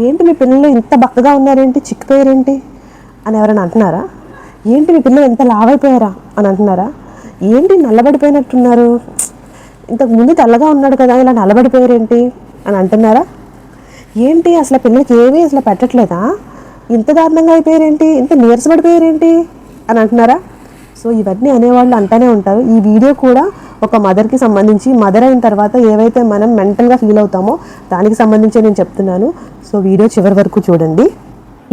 ఏంటి మీ పిల్లలు ఇంత బక్కగా ఉన్నారేంటి, చిక్కిపోయారేంటి అని ఎవరైనా అంటున్నారా? ఏంటి మీ పిల్లలు ఎంత లావైపోయారా అని అంటున్నారా? ఏంటి నల్లబడిపోయినట్టున్నారు, ఇంతకు ముందు తెల్లగా ఉన్నాడు కదా ఇలా నల్లబడిపోయారేంటి అని అంటున్నారా? ఏంటి అసలు పిల్లలకి ఏమీ అసలు పెట్టట్లేదా, ఇంత దారుణంగా అయిపోయారేంటి, ఇంత నీరసపడిపోయారేంటి అని అంటున్నారా? సో ఇవన్నీ అనేవాళ్ళు అంటూనే ఉంటారు. ఈ వీడియో కూడా ఒక మదర్కి సంబంధించి, మదర్ అయిన తర్వాత ఏవైతే మనం మెంటల్గా ఫీల్ అవుతామో దానికి సంబంధించి నేను చెప్తున్నాను. సో వీడియో చివరి వరకు చూడండి.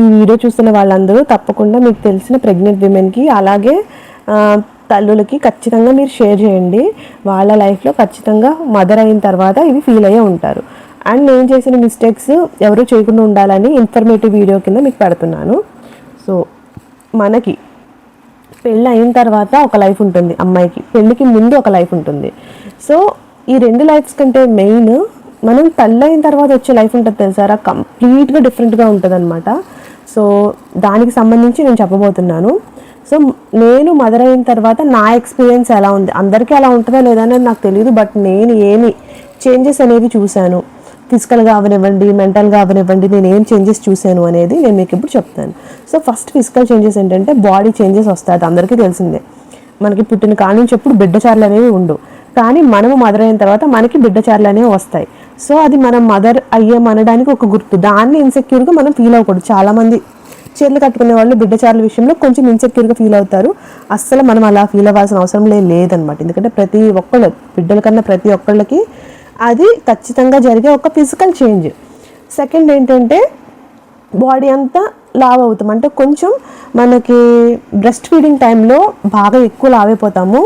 ఈ వీడియో చూస్తున్న వాళ్ళందరూ తప్పకుండా మీకు తెలిసిన ప్రెగ్నెంట్ విమెన్కి అలాగే తల్లులకి ఖచ్చితంగా మీరు షేర్ చేయండి. వాళ్ళ లైఫ్లో ఖచ్చితంగా మదర్ అయిన తర్వాత ఇవి ఫీల్ అయ్యే ఉంటారు. అండ్ నేను చేసిన మిస్టేక్స్ ఎవరు చేయకుండా ఉండాలని ఇన్ఫర్మేటివ్ వీడియో కింద మీకు పెడుతున్నాను. సో మనకి పెళ్ళి అయిన తర్వాత ఒక లైఫ్ ఉంటుంది, అమ్మాయికి పెళ్ళికి ముందు ఒక లైఫ్ ఉంటుంది. సో ఈ రెండు లైఫ్స్ కంటే మెయిన్ మనం తల్లి అయిన తర్వాత వచ్చే లైఫ్ ఉంటుంది తెలుసారా, కంప్లీట్గా డిఫరెంట్గా ఉంటుంది అనమాట. సో దానికి సంబంధించి నేను చెప్పబోతున్నాను. సో నేను మదర్ అయిన తర్వాత నా ఎక్స్పీరియన్స్ ఎలా ఉంది, అందరికీ అలా ఉంటుందా లేదా అనేది నాకు తెలియదు. బట్ నేను ఏమి చేంజెస్ అనేది చూశాను, ఫిజికల్గా అవనివ్వండి, మెంటల్గా అవనివ్వండి, నేను ఏం చేంజెస్ చూశాను అనేది నేను మీకు ఇప్పుడు చెప్తాను. సో ఫస్ట్ ఫిజికల్ చేంజెస్ ఏంటంటే బాడీ చేంజెస్ వస్తాయి, అది అందరికీ తెలిసిందే. మనకి పుట్టిన కాడి నుంచి ఎప్పుడు బిడ్డచారులు అనేవి ఉండవు, కానీ మనము మదర్ అయిన తర్వాత మనకి బిడ్డచారులు అనేవి వస్తాయి. సో అది మనం మదర్ అయ్యామనడానికి ఒక గుర్తు. దాన్ని ఇన్సెక్యూర్గా మనం ఫీల్ అవ్వకూడదు. చాలామంది చీరలు కట్టుకునే వాళ్ళు బిడ్డచారుల విషయంలో కొంచెం ఇన్సెక్యూర్గా ఫీల్ అవుతారు. అస్సలు మనం అలా ఫీల్ అవ్వాల్సిన అవసరం లేదనమాట. ఎందుకంటే ప్రతి ఒక్కళ్ళు, బిడ్డల కన్నా ప్రతి ఒక్కళ్ళకి అది ఖచ్చితంగా జరిగే ఒక ఫిజికల్ చేంజ్. సెకండ్ ఏంటంటే బాడీ అంతా లావ్ అవుతాం. అంటే కొంచెం మనకి బ్రెస్ట్ ఫీడింగ్ టైంలో బాగా ఎక్కువ లావ్ అయిపోతాము.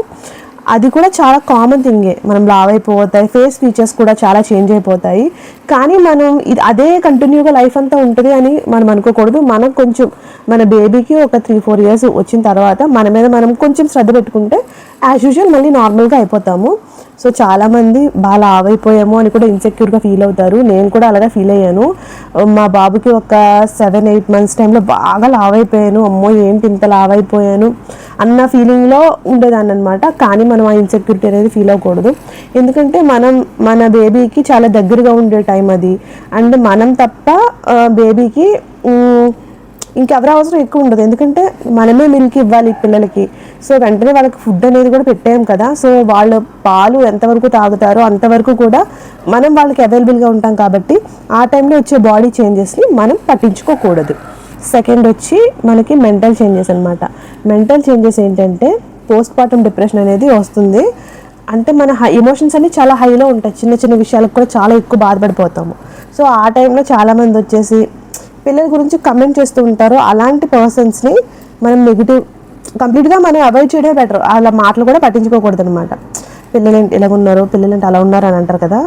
అది కూడా చాలా కామన్ థింగే, మనం లావ్ అయిపోతాయి, ఫేస్ ఫీచర్స్ కూడా చాలా చేంజ్ అయిపోతాయి. కానీ మనం ఇది అదే కంటిన్యూగా లైఫ్ అంతా ఉంటుంది అని మనం అనుకోకూడదు. మనం కొంచెం మన బేబీకి ఒక 3-4 years వచ్చిన తర్వాత మన మీద మనం కొంచెం శ్రద్ధ పెట్టుకుంటే యాజ్ యూజువల్ మళ్ళీ నార్మల్గా అయిపోతాము. సో చాలామంది బాగా లావ్ అయిపోయాము అని కూడా ఇన్సెక్యూర్గా ఫీల్ అవుతారు. నేను కూడా అలాగే ఫీల్ అయ్యాను. మా బాబుకి ఒక 7-8 months టైంలో బాగా లావ్ అయిపోయాను. అమ్మో ఏంటి ఇంత లావ్ అయిపోయాను అన్న ఫీలింగ్లో ఉండేదాన్ని అనమాట. కానీ మనం ఆ ఇన్సెక్యూరిటీ అనేది ఫీల్ అవ్వకూడదు. ఎందుకంటే మనం మన బేబీకి చాలా దగ్గరగా ఉండే టైం అది. అండ్ మనం తప్ప బేబీకి ఇంకెవరి అవసరం ఎక్కువ ఉండదు. ఎందుకంటే మనమే మిల్క్ ఇవ్వాలి పిల్లలకి. సో వెంటనే వాళ్ళకి ఫుడ్ అనేది కూడా పెట్టాం కదా. సో వాళ్ళు పాలు ఎంతవరకు తాగుతారో అంతవరకు కూడా మనం వాళ్ళకి అవైలబుల్గా ఉంటాం. కాబట్టి ఆ టైంలో వచ్చే బాడీ చేంజెస్ని మనం పట్టించుకోకూడదు. సెకండ్ వచ్చి మనకి మెంటల్ చేంజెస్ అనమాట. మెంటల్ చేంజెస్ ఏంటంటే పోస్ట్ పార్టమ్ డిప్రెషన్ అనేది వస్తుంది. అంటే మన ఎమోషన్స్ అన్నీ చాలా హైలో ఉంటాయి. చిన్న చిన్న విషయాలకు కూడా చాలా ఎక్కువ బాధపడిపోతాము. సో ఆ టైంలో చాలామంది వచ్చేసి పిల్లల గురించి కమెంట్ చేస్తూ ఉంటారు. అలాంటి పర్సన్స్ని మనం కంప్లీట్గా మనం అవాయిడ్ చేయడమే బెటర్. అలా మాటలు కూడా పట్టించుకోకూడదు అనమాట. పిల్లలేంటి ఇలా ఉన్నారు, పిల్లలేంటి అలా ఉన్నారు అని అంటారు కదా,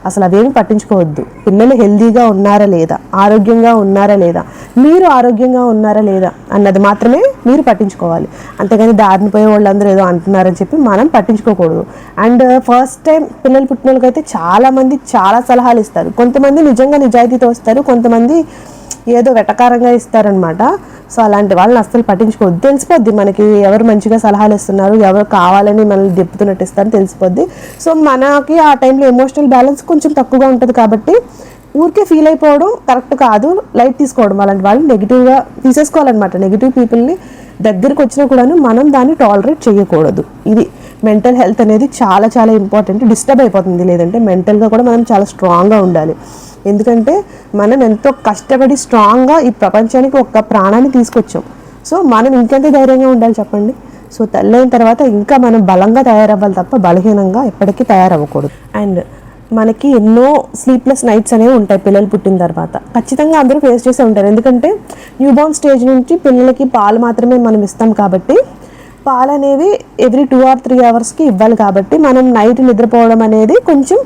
అసలు అవేమి పట్టించుకోవద్దు. పిల్లలు హెల్తీగా ఉన్నారా లేదా, ఆరోగ్యంగా ఉన్నారా లేదా, మీరు ఆరోగ్యంగా ఉన్నారా లేదా అన్నది మాత్రమే మీరు పట్టించుకోవాలి. అంతేగాని దారిని పోయే వాళ్ళందరూ ఏదో అంటున్నారని చెప్పి మనం పట్టించుకోకూడదు. అండ్ ఫస్ట్ టైం పిల్లలు పుట్టిన వాళ్ళకైతే చాలామంది చాలా సలహాలు ఇస్తారు. కొంతమంది నిజంగా నిజాయితీతో వస్తారు, కొంతమంది ఏదో వెటకారంగా ఇస్తారనమాట. సో అలాంటి వాళ్ళని అస్సలు పట్టించుకోవద్దు. తెలిసిపోద్ది మనకి ఎవరు మంచిగా సలహాలు ఇస్తున్నారు, ఎవరు కావాలని మనల్ని దెప్పుతున్నట్టు ఇస్తారని తెలిసిపోద్ది. సో మనకి ఆ టైంలో ఎమోషనల్ బ్యాలెన్స్ కొంచెం తక్కువగా ఉంటుంది. కాబట్టి ఊరికే ఫీల్ అయిపోవడం కరెక్ట్ కాదు, లైట్ తీసుకోవడం. అలాంటి వాళ్ళని నెగిటివ్గా తీసేసుకోవాలన్నమాట. నెగిటివ్ పీపుల్ని దగ్గరికి వచ్చినా కూడాను మనం దాన్ని టాలరేట్ చేయకూడదు. ఇది మెంటల్ హెల్త్ అనేది చాలా చాలా ఇంపార్టెంట్. డిస్టర్బ్ అయిపోతుంది లేదంటే. మెంటల్గా కూడా మనం చాలా స్ట్రాంగ్గా ఉండాలి. ఎందుకంటే మనం ఎంతో కష్టపడి స్ట్రాంగ్గా ఈ ప్రపంచానికి ఒక ప్రాణాన్ని తీసుకొచ్చాం. సో మనం ఇంకెంత ధైర్యంగా ఉండాలి చెప్పండి. సో తల్లి అయిన తర్వాత ఇంకా మనం బలంగా తయారవ్వాలి తప్ప బలహీనంగా ఎప్పటికీ తయారవ్వకూడదు. అండ్ మనకి ఎన్నో స్లీప్లెస్ నైట్స్ అనేవి ఉంటాయి పిల్లలు పుట్టిన తర్వాత. ఖచ్చితంగా అందరూ ఫేస్ చేసే ఉంటారు. ఎందుకంటే న్యూబార్న్ స్టేజ్ నుంచి పిల్లలకి పాలు మాత్రమే మనం ఇస్తాం కాబట్టి పాలు అనేవి ఎవ్రీ 2 or 3 hours ఇవ్వాలి. కాబట్టి మనం నైట్ నిద్రపోవడం అనేది కొంచెం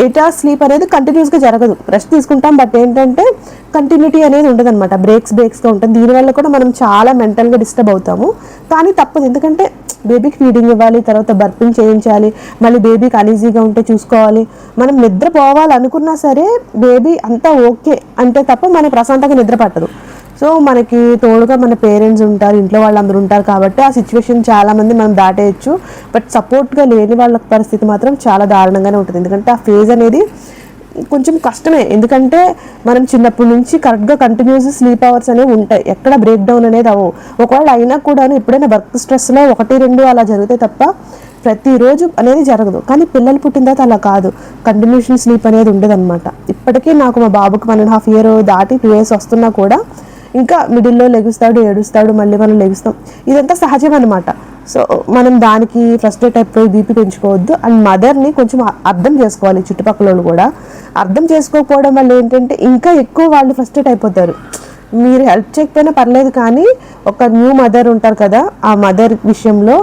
8 hours స్లీప్ అనేది కంటిన్యూస్గా జరగదు. రెస్ట్ తీసుకుంటాం, బట్ ఏంటంటే కంటిన్యూటీ అనేది ఉండదన్నమాట. బ్రేక్స్గా ఉంటుంది. దీనివల్ల కూడా మనం చాలా మెంటల్గా డిస్టర్బ్ అవుతాము. కానీ తప్పదు, ఎందుకంటే బేబీకి ఫీడింగ్ ఇవ్వాలి, తర్వాత బర్పింగ్ చేయించాలి, మళ్ళీ బేబీకి అనీజీగా ఉంటే చూసుకోవాలి. మనం నిద్రపోవాలనుకున్నా సరే బేబీ అంతా ఓకే అంటే తప్ప మనకి ప్రశాంతంగా నిద్ర పట్టదు. సో మనకి తోడుగా మన పేరెంట్స్ ఉంటారు, ఇంట్లో వాళ్ళందరూ ఉంటారు. కాబట్టి ఆ సిచ్యువేషన్ చాలామంది మనం దాటేయచ్చు. బట్ సపోర్ట్గా లేని వాళ్ళ పరిస్థితి మాత్రం చాలా దారుణంగానే ఉంటుంది. ఎందుకంటే ఆ ఫేజ్ అనేది కొంచెం కష్టమే. ఎందుకంటే మనం చిన్నప్పటి నుంచి కరెక్ట్గా కంటిన్యూస్ స్లీప్ అవర్స్ అనేవి ఉంటాయి, ఎక్కడ బ్రేక్ డౌన్ అనేది అవ్వవు. ఒకవేళ అయినా కూడా ఎప్పుడైనా వర్క్ స్ట్రెస్లో 1-2 అలా జరుగుతాయి తప్ప ప్రతిరోజు అనేది జరగదు. కానీ పిల్లలు పుట్టిన తర్వాత అలా కాదు, కంటిన్యూషన్ స్లీప్ అనేది ఉండదన్నమాట. ఇప్పటికీ నాకు మా బాబుకి 1.5 year దాటి 2 years వస్తున్నా కూడా ఇంకా మిడిల్లో లెగుస్తాడు, ఏడుస్తాడు, మళ్ళీ మనం లెగుస్తాం. ఇదంతా సహజం అనమాట. సో మనం దానికి ఫ్రస్ట్రేట్ అయిపోయి బీపీ పెంచుకోవద్దు. అండ్ మదర్ని కొంచెం అర్థం చేసుకోవాలి. చుట్టుపక్కల వాళ్ళు కూడా అర్థం చేసుకోకపోవడం వల్ల ఏంటంటే ఇంకా ఎక్కువ వాళ్ళు ఫ్రస్ట్రేట్ అయిపోతారు. మీరు హెల్ప్ చేయకపోయినా పర్లేదు, కానీ ఒక న్యూ మదర్ ఉంటారు కదా, ఆ మదర్ విషయంలో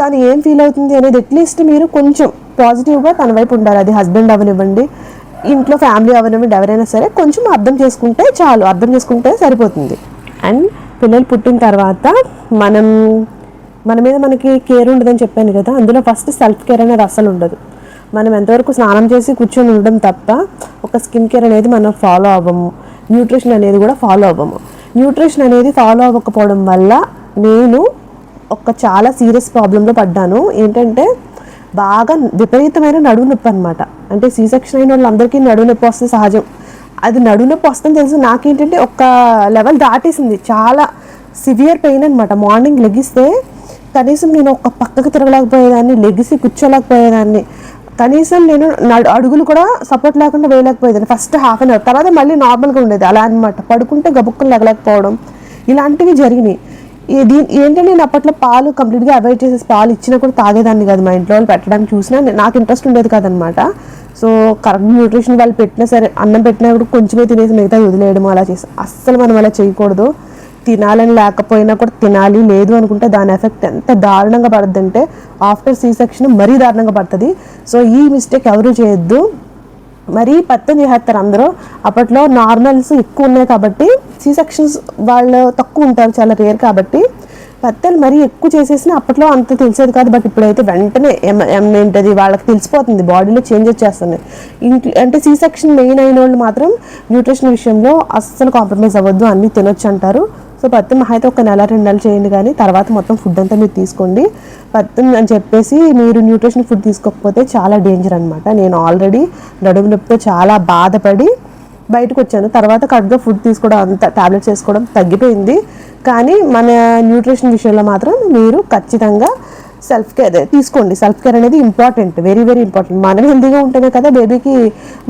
తను ఏం ఫీల్ అవుతుంది అనేది అట్లీస్ట్ మీరు కొంచెం పాజిటివ్గా తన వైపు ఉండాలి. అది హస్బెండ్ అవనివ్వండి, ఇంట్లో ఫ్యామిలీ అవనివ్వండి, ఎవరైనా సరే కొంచెం అర్థం చేసుకుంటే చాలు, అర్థం చేసుకుంటే సరిపోతుంది. అండ్ పిల్లలు పుట్టిన తర్వాత మన మీద మనకి కేర్ ఉండదని చెప్పాను కదా, అందులో ఫస్ట్ సెల్ఫ్ కేర్ అనేది అస్సలు ఉండదు. మనం ఎంతవరకు స్నానం చేసి కూర్చొని ఉండడం తప్ప ఒక స్కిన్ కేర్ అనేది మనం ఫాలో అవ్వము, న్యూట్రిషన్ అనేది కూడా ఫాలో అవ్వము. న్యూట్రిషన్ అనేది ఫాలో అవ్వకపోవడం వల్ల నేను చాలా సీరియస్ ప్రాబ్లంలో పడ్డాను. ఏంటంటే బాగా విపరీతమైన నడువు నొప్పి అనమాట. అంటే సీ సెక్షన్ అయిన వాళ్ళందరికీ నడువు నొప్పి వస్తే సహజం. అది నడువు నొప్పి వస్తుందని తెలుసు, నాకేంటంటే ఒక లెవెల్ దాటేసింది, చాలా సివియర్ పెయిన్ అనమాట. మార్నింగ్ లెగిస్తే కనీసం నేను ఒక పక్కకు తిరగలేకపోయేదాన్ని, లెగిసి కూర్చోలేకపోయేదాన్ని, కనీసం నేను అడుగులు కూడా సపోర్ట్ లేకుండా వేయలేకపోయేదాన్ని ఫస్ట్ హాఫ్ అన్ అవర్. తర్వాత మళ్ళీ నార్మల్గా ఉండేది అలా అనమాట. పడుకుంటే గబుక్కులు లెగలేకపోవడం ఇలాంటివి జరిగినాయి. ఏంటంటే నేను అప్పట్లో పాలు కంప్లీట్గా అవాయిడ్ చేసేసి పాలు ఇచ్చినా కూడా తాగేదాన్ని కాదు. మా ఇంట్లో వాళ్ళు పెట్టడానికి చూసినా నాకు ఇంట్రెస్ట్ ఉండేది కాదనమాట. సో కరెక్ట్ న్యూట్రిషన్ వాళ్ళు పెట్టినా సరే, అన్నం పెట్టినా కూడా కొంచెమే తినేసి మిగతా వదిలేయడం అలా చేస్తాం. అస్సలు మనం అలా చేయకూడదు. తినాలని లేకపోయినా కూడా తినాలి. లేదు అనుకుంటే దాని ఎఫెక్ట్ ఎంత దారుణంగా పడుతుందంటే ఆఫ్టర్ సీ సెక్షన్ మరీ దారుణంగా పడుతుంది. సో ఈ మిస్టేక్ ఎవరు చేయొద్దు. మరీ పత్తం చేస్తారు అందరూ. అప్పట్లో నార్మల్స్ ఎక్కువ ఉన్నాయి కాబట్టి, సీ సెక్షన్స్ వాళ్ళు తక్కువ ఉంటారు, చాలా రేర్ కాబట్టి పత్తలు మరీ ఎక్కువ చేసేసినా అప్పట్లో అంత తెలిసేది కాదు. బట్ ఇప్పుడైతే వెంటనే ఏంటది వాళ్ళకి తెలిసిపోతుంది, బాడీలో చేంజ్ వచ్చేస్తుంది. అంటే సీ సెక్షన్ మెయిన్ అయిన వాళ్ళు మాత్రం న్యూట్రిషన్ విషయంలో అస్సలు కాంప్రమైజ్ అవ్వద్దు, అన్నీ తినొచ్చు అంటారు. సో పత్తం అయితే 1 నెల 2 నెలలు చేయండి, కానీ తర్వాత మొత్తం ఫుడ్ అంతా మీరు తీసుకోండి. పత్తం అని చెప్పేసి మీరు న్యూట్రిషన్ ఫుడ్ తీసుకోకపోతే చాలా డేంజర్ అనమాట. నేను ఆల్రెడీ నడుము నొప్పితో చాలా బాధపడి బయటకు వచ్చాను. తర్వాత కరెక్ట్గా ఫుడ్ తీసుకోవడం, అంత టాబ్లెట్స్ వేసుకోవడం తగ్గిపోయింది. కానీ మన న్యూట్రిషన్ విషయంలో మాత్రం మీరు ఖచ్చితంగా సెల్ఫ్ కేర్ తీసుకోండి. సెల్ఫ్ కేర్ అనేది ఇంపార్టెంట్, వెరీ వెరీ ఇంపార్టెంట్. మనం హెల్తీగా ఉంటేనే కదా బేబీకి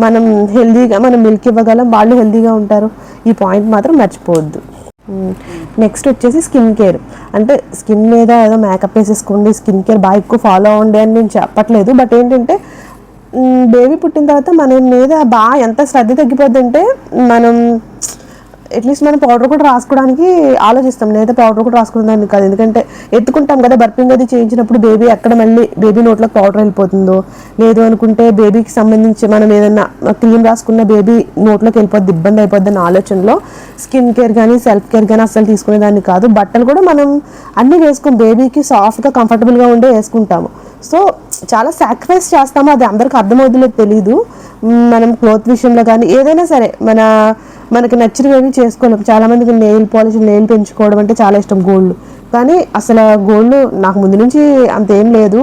మనం మిల్క్ ఇవ్వగలం, వాళ్ళు హెల్తీగా ఉంటారు. ఈ పాయింట్ మాత్రం మర్చిపోవద్దు. నెక్స్ట్ వచ్చేసి స్కిన్ కేర్. అంటే స్కిన్ మీద ఏదో మేకప్ వేసేసుకోండి, స్కిన్ కేర్ బాగా ఎక్కువ ఫాలో అవ్వండి అని నేను చెప్పట్లేదు. బట్ ఏంటంటే బేబీ పుట్టిన తర్వాత మన మీద బాగా ఎంత శ్రద్ధ తగ్గిపోద్దంటే మనం అట్లీస్ట్ మనం పౌడర్ కూడా రాసుకోవడానికి ఆలోచిస్తాం. నేనైతే పౌడర్ కూడా రాసుకునేదాన్ని కాదు, ఎందుకంటే ఎత్తుకుంటాం కదా బర్పింగ్ అది చేయించినప్పుడు బేబీ ఎక్కడ మళ్ళీ బేబీ నోట్లోకి పౌడర్ వెళ్ళిపోతుందో, లేదు అనుకుంటే బేబీకి సంబంధించి మనం ఏదైనా క్రీమ్ రాసుకున్న బేబీ నోట్లోకి వెళ్ళిపోద్ది, ఇబ్బంది అయిపోద్ది అన్న ఆలోచనలో స్కిన్ కేర్ కానీ సెల్ఫ్ కేర్ కానీ అస్సలు తీసుకునేదాన్ని కాదు. బట్టలు కూడా మనం అన్నీ వేసుకుని బేబీకి సాఫ్ట్గా కంఫర్టబుల్గా ఉండే వేసుకుంటాము. సో చాలా సాక్రిఫైస్ చేస్తాము, అది అందరికి అర్థమవుతుందో తెలీదు. మనం క్లోత్ విషయంలో కానీ ఏదైనా సరే మనకి నచ్చినవి ఏమి చేసుకోలేము. చాలామందికి నెయిల్ పాలిష్, నెయిల్ పెంచుకోవడం అంటే చాలా ఇష్టం, గోల్డ్. కానీ అసలు గోల్డ్ నాకు ముందు నుంచి అంతేం లేదు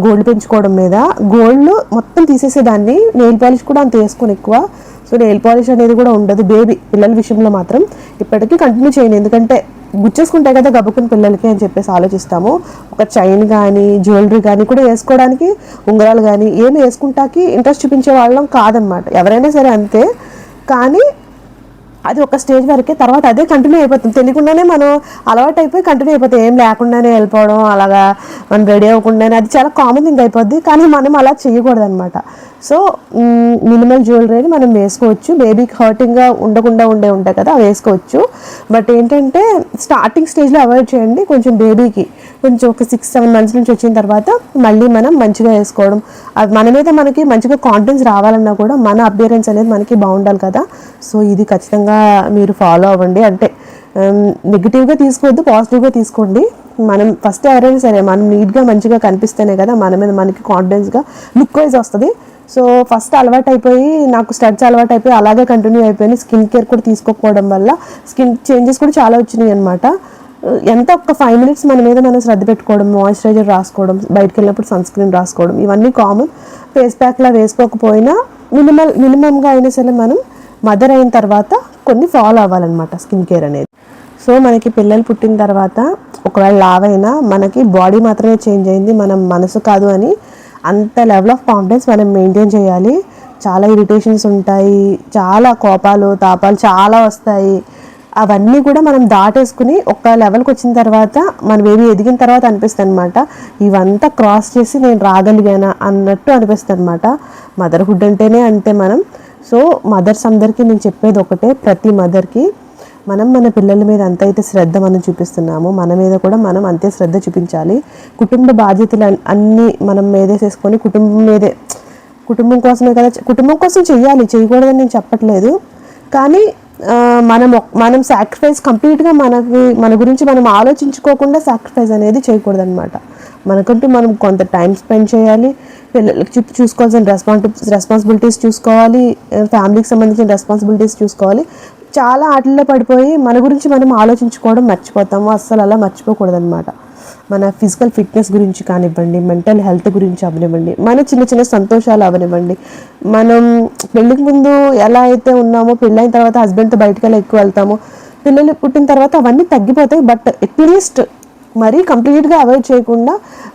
గోల్డ్ పెంచుకోవడం మీద. గోల్డ్ మొత్తం తీసేసేదాన్ని, నెయిల్ పాలిష్ కూడా అంత వేసుకోను ఎక్కువ. సో నెయిల్ పాలిష్ అనేది కూడా ఉండదు పిల్లల విషయంలో మాత్రం. ఇప్పటికీ కంటిన్యూ చేయను, ఎందుకంటే గుచ్చేసుకుంటాయి కదా గబుక్కుని పిల్లలకి అని చెప్పేసి ఆలోచిస్తాము. ఒక చైన్ కానీ జ్యువెలరీ కానీ కూడా వేసుకోవడానికి, ఉంగరాలు కానీ ఏమి వేసుకుంటాకి ఇంట్రెస్ట్ చూపించే వాళ్ళం కాదనమాట. ఎవరైనా సరే అంతే. కానీ అది ఒక స్టేజ్ వరకే, తర్వాత అదే కంటిన్యూ అయిపోతుంది. తెలియకుండానే మనం అలవాటు అయిపోయి కంటిన్యూ అయిపోతాయి, ఏం లేకుండానే వెళ్ళిపోవడం, అలాగా మనం రెడీ అవ్వకుండానే, అది చాలా కామన్ థింగ్ అయిపోద్ది. కానీ మనం అలా చేయకూడదు అనమాట. సో మినిమల్ జ్యువెలరీని మనం వేసుకోవచ్చు, బేబీకి హర్టింగ్గా ఉండకుండా ఉంటాయి కదా అవి వేసుకోవచ్చు. బట్ ఏంటంటే స్టార్టింగ్ స్టేజ్లో అవాయిడ్ చేయండి. కొంచెం బేబీకి కొంచెం ఒక 6-7 months నుంచి వచ్చిన తర్వాత మళ్ళీ మనం మంచిగా వేసుకోవడం, అది మన మీద మనకి మంచిగా కాన్ఫిడెన్స్ రావాలన్నా కూడా మన అపియరెన్స్ అనేది మనకి బాగుండాలి కదా. సో ఇది ఖచ్చితంగా మీరు ఫాలో అవ్వండి. అంటే నెగిటివ్గా తీసుకోవద్దు, పాజిటివ్గా తీసుకోండి. మనం ఫస్ట్ ఎవరైనా సరే మనం నీట్గా మంచిగా కనిపిస్తేనే కదా మన మీద మనకి కాన్ఫిడెన్స్గా లుక్ వైజ్ వస్తుంది. సో ఫస్ట్ అలవాటు అయిపోయి, నాకు స్టడ్స్ అలవాటు అయిపోయి అలాగే కంటిన్యూ అయిపోయింది. స్కిన్ కేర్ కూడా తీసుకోకపోవడం వల్ల స్కిన్ చేంజెస్ కూడా చాలా వచ్చినాయి అనమాట. ఎంత ఒక 5 minutes మన మీద మనం శ్రద్ధ పెట్టుకోవడం, మాయిశ్చరైజర్ రాసుకోవడం, బయటకు వెళ్ళినప్పుడు సన్ స్క్రీన్ రాసుకోవడం, ఇవన్నీ కామన్. ఫేస్ ప్యాక్లా వేసుకోకపోయినా మినిమంగా అయినా సరే మనం మదర్ అయిన తర్వాత కొన్ని ఫాలో అవ్వాలన్నమాట స్కిన్ కేర్ అనేది. సో మనకి పిల్లలు పుట్టిన తర్వాత ఒకవేళ లావైనా మనకి బాడీ మాత్రమే చేంజ్ అయింది, మనం మనసు కాదు అని అంత లెవెల్ ఆఫ్ కాన్ఫిడెన్స్ మనం మెయింటైన్ చేయాలి. చాలా ఇరిటేషన్స్ ఉంటాయి, చాలా కోపాలు తాపాలు చాలా వస్తాయి. అవన్నీ కూడా మనం దాటేసుకుని ఒక లెవెల్కి వచ్చిన తర్వాత మన బేబీ ఎదిగిన తర్వాత అనిపిస్తుంది అనమాట, ఇవంతా క్రాస్ చేసి నేను రాగలిగానా అన్నట్టు అనిపిస్తుంది అనమాట. మదర్హుడ్ అంటేనే అంతే మనం. సో మదర్స్ అందరికీ నేను చెప్పేది ఒకటే, ప్రతి మదర్కి మనం మన పిల్లల మీద ఎంత అయితే శ్రద్ధ మనం చూపిస్తున్నామో మన మీద కూడా మనం అంతే శ్రద్ధ చూపించాలి. కుటుంబ బాధ్యతలు అన్నీ మనం మీదేసేసుకొని కుటుంబం కోసమే కదా, కుటుంబం కోసం చెయ్యాలి, చేయకూడదని నేను చెప్పట్లేదు. కానీ మనం సాక్రిఫైస్ కంప్లీట్గా మన గురించి మనం ఆలోచించుకోకుండా సాక్రిఫైస్ అనేది చేయకూడదు అనమాట. మనకంటూ మనం కొంత టైం స్పెండ్ చేయాలి, పిల్లలకి చూసుకోవాల్సిన రెస్పాన్సిబిలిటీస్ చూసుకోవాలి, ఫ్యామిలీకి సంబంధించిన రెస్పాన్సిబిలిటీస్ చూసుకోవాలి. చాలా ఆటల్లో పడిపోయి మన గురించి మనం ఆలోచించుకోవడం మర్చిపోతాము. అస్సలు అలా మర్చిపోకూడదు అనమాట. మన ఫిజికల్ ఫిట్నెస్ గురించి కానివ్వండి, మెంటల్ హెల్త్ గురించి అవనివ్వండి, మన చిన్న చిన్న సంతోషాలు అవనివ్వండి, మనం పెళ్ళికి ముందు ఎలా అయితే ఉన్నామో పెళ్ళైన తర్వాత హస్బెండ్తో బయటకు వెళ్ళి ఎక్కువ వెళ్తామో, పిల్లలు పుట్టిన తర్వాత అవన్నీ తగ్గిపోతాయి. బట్ అట్లీస్ట్ మరీ కంప్లీట్గా అవాయిడ్ చేయకుండా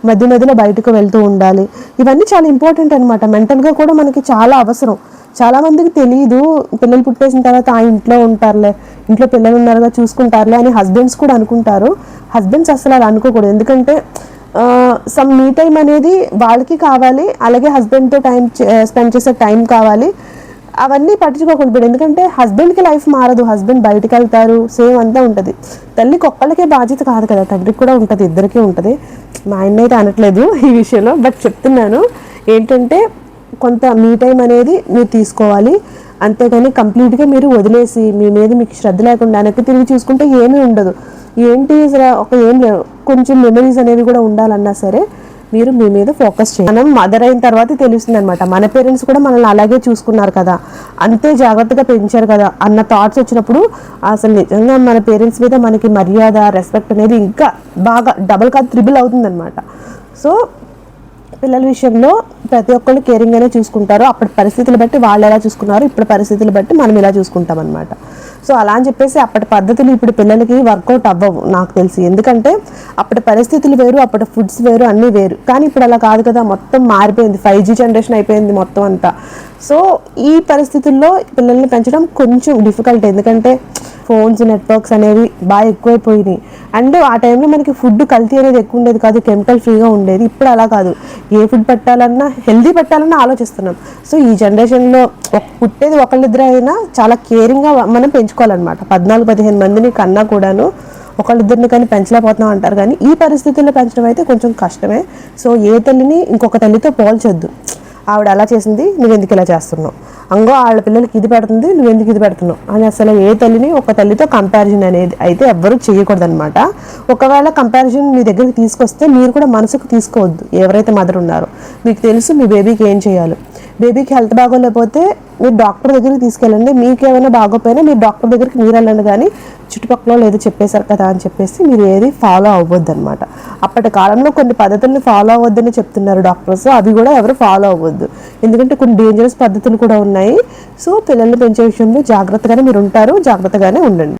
మధ్య మధ్యలో బయటకు వెళ్తూ ఉండాలి. ఇవన్నీ చాలా ఇంపార్టెంట్ అనమాట. మెంటల్గా కూడా మనకి చాలా అవసరం. చాలామందికి తెలియదు, పిల్లలు పుట్టేసిన తర్వాత ఆ ఇంట్లో ఉంటారులే, ఇంట్లో పిల్లలు ఉన్నారుగా చూసుకుంటారులే అని హస్బెండ్స్ కూడా అనుకుంటారు. హస్బెండ్స్ అసలు అలా అనుకోకూడదు. ఎందుకంటే సమ్ మీ టైం అనేది వాళ్ళకి కావాలి, అలాగే హస్బెండ్తో టైం స్పెండ్ చేసే టైం కావాలి. అవన్నీ పట్టించుకోకూడదు. ఎందుకంటే హస్బెండ్కి లైఫ్ మారదు, హస్బెండ్ బయటకు వెళ్తారు, సేమ్ అంతా ఉంటుంది. తల్లికి ఒక్కళ్ళకే బాధ్యత కాదు కదా, తండ్రికి కూడా ఉంటుంది, ఇద్దరికీ ఉంటుంది. మా ఆయన అయితే అనట్లేదు ఈ విషయంలో, బట్ చెప్తున్నాను ఏంటంటే కొంత మీ టైం అనేది మీరు తీసుకోవాలి. అంతేగాని కంప్లీట్గా మీరు వదిలేసి మీ మీద మీకు శ్రద్ధ లేకుండా వెనక్కి తిరిగి చూసుకుంటే ఏమీ ఉండదు. ఏంటి ఏం లేవు, కొంచెం మెమరీస్ అనేవి కూడా ఉండాలన్నా సరే మీరు మీ మీద ఫోకస్ చేయండి. మనం మదర్ అయిన తర్వాత తెలుస్తుంది అనమాట, మన పేరెంట్స్ కూడా మనల్ని అలాగే చూసుకున్నారు కదా, అంతే జాగ్రత్తగా పెంచారు కదా అన్న థాట్స్ వచ్చినప్పుడు అసలు నిజంగా మన పేరెంట్స్ మీద మనకి మర్యాద, రెస్పెక్ట్ అనేది ఇంకా బాగా డబుల్ కాదు ట్రిబుల్ అవుతుంది అనమాట. సో పిల్లల విషయంలో ప్రతి ఒక్కళ్ళు కేరింగ్గానే చూసుకుంటారు. అప్పటి పరిస్థితులు బట్టి వాళ్ళు ఎలా చూసుకున్నారు, ఇప్పుడు పరిస్థితులు బట్టి మనం ఇలా చూసుకుంటాం అనమాట. సో అలా అని చెప్పేసి అప్పటి పద్ధతులు ఇప్పుడు పిల్లలకి వర్కౌట్ అవ్వవు నాకు తెలిసి. ఎందుకంటే అప్పటి పరిస్థితులు వేరు, అప్పటి ఫుడ్స్ వేరు, అన్నీ వేరు. కానీ ఇప్పుడు అలా కాదు కదా, మొత్తం మారిపోయింది, 5G జనరేషన్ అయిపోయింది మొత్తం అంతా. సో ఈ పరిస్థితుల్లో పిల్లల్ని పెంచడం కొంచెం డిఫికల్ట్. ఎందుకంటే ఫోన్స్, నెట్వర్క్స్ అనేవి బాగా ఎక్కువైపోయినాయి. అండ్ ఆ టైంలో మనకి ఫుడ్ కల్తీ అనేది ఎక్కువ ఉండేది కాదు, కెమికల్ ఫ్రీగా ఉండేది. ఇప్పుడు అలా కాదు, ఏ ఫుడ్ పెట్టాలన్నా హెల్దీ పెట్టాలన్నా ఆలోచిస్తున్నాం. సో ఈ జనరేషన్లో పుట్టేది ఒకళ్ళిద్దరు అయినా చాలా కేరింగ్గా మనం పెంచుకోవాలన్నమాట. 14-15 మందిని కన్నా కూడాను ఒకళ్ళిద్దరిని కానీ పెంచలేకపోతున్నాం అంటారు, కానీ ఈ పరిస్థితుల్లో పెంచడం అయితే కొంచెం కష్టమే. సో ఏ తల్లిని ఇంకొక తల్లితో పోల్చొద్దు. ఆవిడ అలా చేసింది, నువ్వెందుకు ఇలా చేస్తున్నావు, అంగో వాళ్ళ పిల్లలకి ఇది పెడుతుంది, నువ్వెందుకు ఇది పెడుతున్నావు అని అసలు ఏ తల్లిని ఒక తల్లితో కంపారిజన్ అనేది అయితే ఎవ్వరూ చేయకూడదు అనమాట. ఒకవేళ కంపారిజన్ మీ దగ్గరికి తీసుకొస్తే మీరు కూడా మనసుకు తీసుకోవద్దు. ఎవరైతే మదర్ ఉన్నారో మీకు తెలుసు మీ బేబీకి ఏం చేయాలి. బేబీకి హెల్త్ బాగోలేకపోతే మీరు డాక్టర్ దగ్గరికి తీసుకెళ్ళండి, మీకు ఏమైనా బాగోపోయినా మీరు డాక్టర్ దగ్గరికి మీరు వెళ్ళండి. కానీ చుట్టుపక్కల ఏదో చెప్పేశారు కదా అని చెప్పేసి మీరు ఏది ఫాలో అవ్వద్దు అనమాట. అప్పటి కాలంలో కొన్ని పద్ధతుల్ని ఫాలో అవ్వద్దని చెప్తున్నారు డాక్టర్స్, అవి కూడా ఎవరు ఫాలో అవ్వద్దు. ఎందుకంటే కొన్ని డేంజరస్ పద్ధతులు కూడా ఉన్నాయి. సో పిల్లల్ని పెంచే విషయంలో జాగ్రత్తగానే మీరు ఉంటారు, జాగ్రత్తగానే ఉండండి.